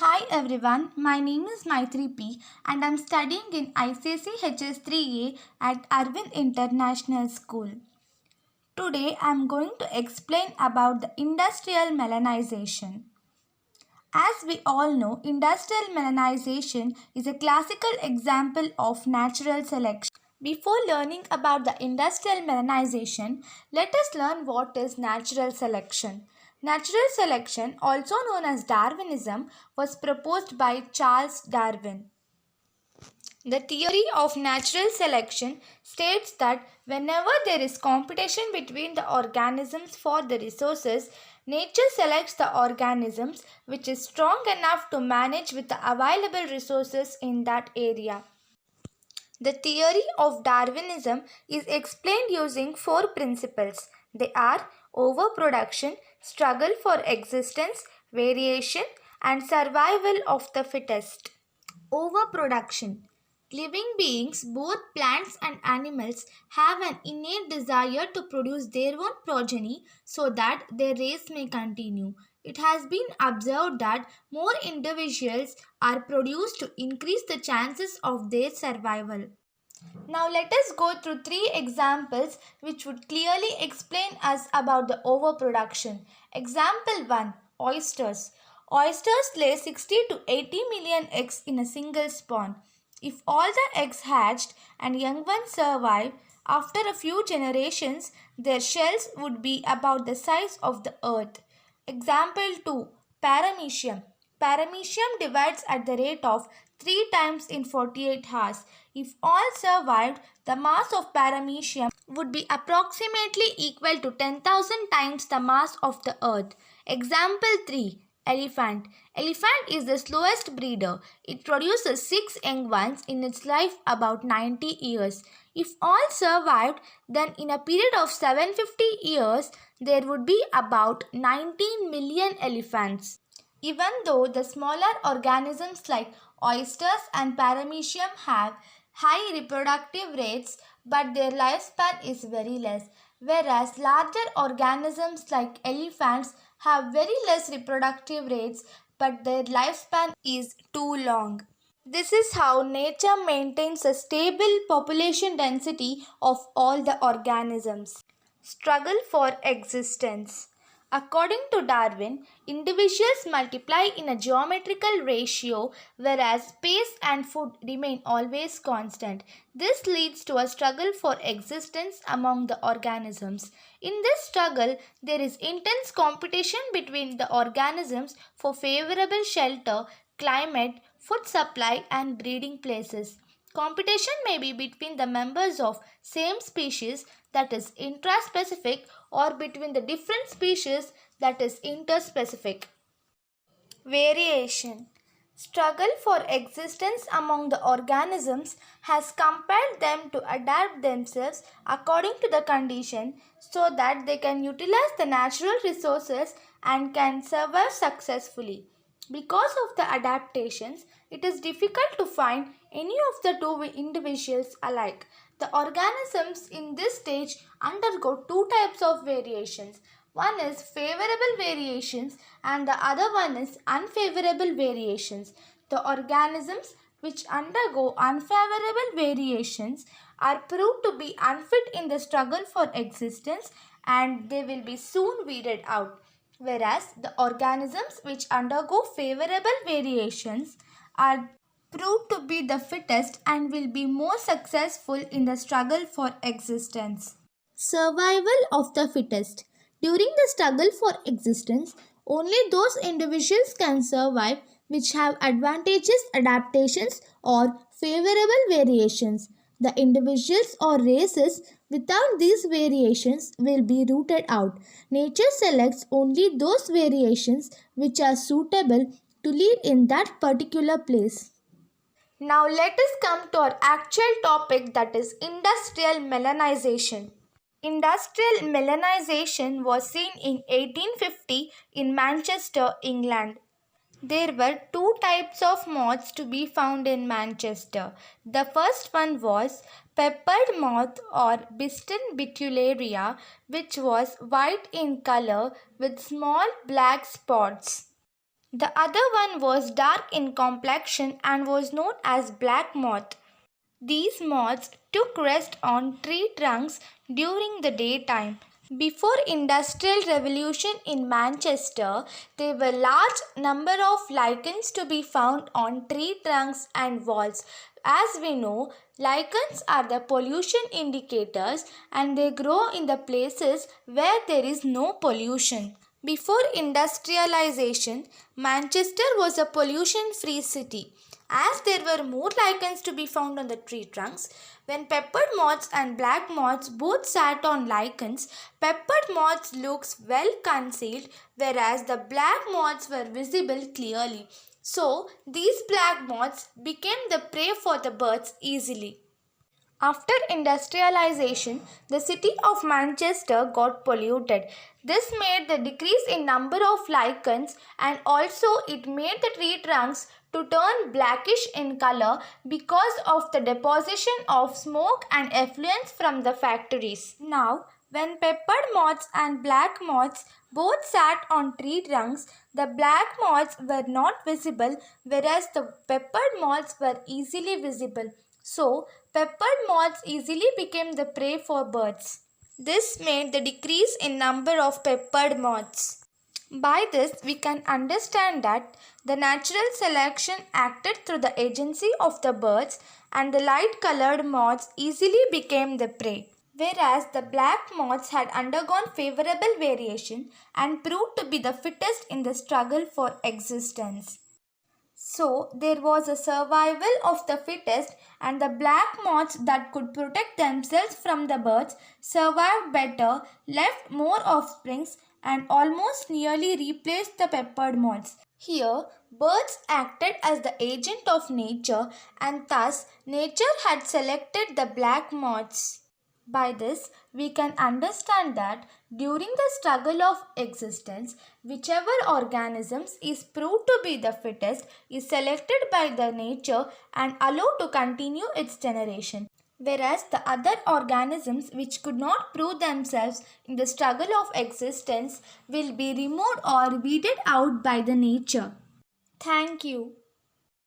Hi everyone, my name is Maitri P and I'm studying in ICSE HS3A at Arvind International School. Today I'm going to explain about the industrial melanization. As we all know, industrial melanization is a classical example of natural selection. Before learning about the industrial melanization, let us learn what is natural selection. Natural selection, also known as Darwinism, was proposed by Charles Darwin. The theory of natural selection states that whenever there is competition between the organisms for the resources, nature selects the organisms which is strong enough to manage with the available resources in that area. The theory of Darwinism is explained using four principles. They are overproduction, struggle for existence, variation, and survival of the fittest. Overproduction. Living beings, both plants and animals, have an innate desire to produce their own progeny so that their race may continue. It has been observed that more individuals are produced to increase the chances of their survival. Now let us go through three examples which would clearly explain us about the overproduction. Example 1. Oysters. Oysters lay 60 to 80 million eggs in a single spawn. If all the eggs hatched and young ones survived, after a few generations, their shells would be about the size of the earth. Example 2. Paramecium. Paramecium divides at the rate of 3 times in 48 hours. If all survived, the mass of paramecium would be approximately equal to 10,000 times the mass of the earth. Example 3. Elephant. Elephant is the slowest breeder. It produces 6 young ones in its life about 90 years. If all survived, then in a period of 750 years, there would be about 19 million elephants. Even though the smaller organisms like oysters and paramecium have high reproductive rates, but their lifespan is very less, whereas larger organisms like elephants have very less reproductive rates, but their lifespan is too long. This is how nature maintains a stable population density of all the organisms. Struggle for existence. According to Darwin, individuals multiply in a geometrical ratio whereas space and food remain always constant. This leads to a struggle for existence among the organisms. In this struggle, there is intense competition between the organisms for favorable shelter, climate, food supply, and breeding places. Competition may be between the members of same species, that is intraspecific, or between the different species, that is interspecific. Variation. Struggle for existence among the organisms has compelled them to adapt themselves according to the condition so that they can utilize the natural resources and can survive successfully. Because of the adaptations, it is difficult to find any of the two individuals alike. The organisms in this stage undergo two types of variations. One is favorable variations and the other one is unfavorable variations. The organisms which undergo unfavorable variations are proved to be unfit in the struggle for existence and they will be soon weeded out. Whereas the organisms which undergo favorable variations are proved to be the fittest and will be more successful in the struggle for existence. Survival of the fittest. During the struggle for existence, only those individuals can survive which have advantageous adaptations or favorable variations. The individuals or races without these variations will be rooted out. Nature selects only those variations which are suitable to live in that particular place. Now let us come to our actual topic, that is industrial melanization. Industrial melanization was seen in 1850 in Manchester, England. There were two types of moths to be found in Manchester. The first one was peppered moth or Biston betularia, which was white in color with small black spots. The other one was dark in complexion and was known as black moth. These moths took rest on tree trunks during the daytime. Before industrial revolution in Manchester, there were large number of lichens to be found on tree trunks and walls. As we know, lichens are the pollution indicators and they grow in the places where there is no pollution. Before industrialization, Manchester was a pollution-free city. As there were more lichens to be found on the tree trunks, when peppered moths and black moths both sat on lichens, peppered moths looks well concealed, whereas the black moths were visible clearly. So, these black moths became the prey for the birds easily. After industrialization, the city of Manchester got polluted. This made the decrease in number of lichens and also it made the tree trunks to turn blackish in color because of the deposition of smoke and effluents from the factories. Now, when peppered moths and black moths both sat on tree trunks, the black moths were not visible whereas the peppered moths were easily visible. So, peppered moths easily became the prey for birds. This made the decrease in number of peppered moths. By this, we can understand that the natural selection acted through the agency of the birds and the light-colored moths easily became the prey, whereas the black moths had undergone favorable variation and proved to be the fittest in the struggle for existence. So, there was a survival of the fittest and the black moths that could protect themselves from the birds survived better, left more offsprings and almost nearly replaced the peppered moths. Here, birds acted as the agent of nature and thus nature had selected the black moths. By this, we can understand that during the struggle of existence, whichever organisms is proved to be the fittest is selected by the nature and allowed to continue its generation, whereas the other organisms which could not prove themselves in the struggle of existence will be removed or weeded out by the nature. Thank you.